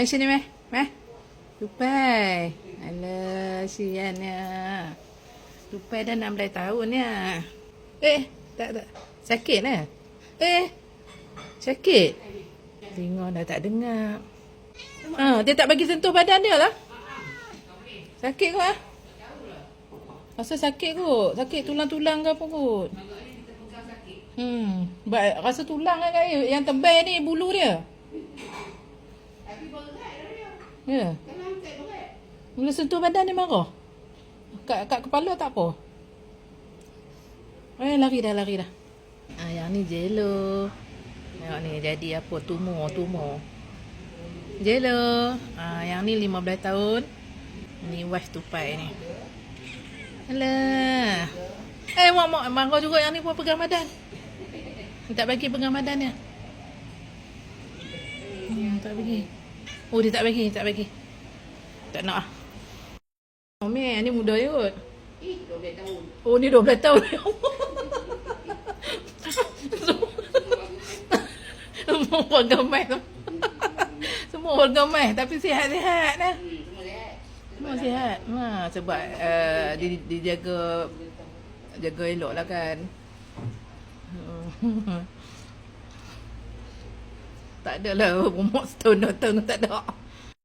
Mai sini, Mai. Mai. Tupai. Alah, siannya. Tupai dah 16 tahun ya. Tak. Sakit lah. Sakit. Tengok dah tak dengar. Dia tak bagi sentuh badan dia lah. Sakit kot ah. Rasa sakit kot. Sakit tulang-tulang ke apa kot. Rasa tulang kan yang tebal ni bulu dia. Ya. Mula sentuh badan dia marah. Kat kepala tak apa. Lari dah. Yang ni Jello. Tengok ni jadi apa tumor. Jello. Yang ni 15 tahun. Ni wife tupai ni. Alah. Mak marah juga yang ni pun pegang badan. Tak bagi pegang badan dia. Tak bagi. Dia tak bagi. Tak nak ah. Yang ni muda je kot. 12 tahun. Ni 12 tahun. Semua warga mai tu. Semua warga mai tapi sihat-sihat dah. Semua sihat. Semua sihat. Sebab dia jaga elok lah kan. Tak adalah umur setahun 2 tahun tak ada.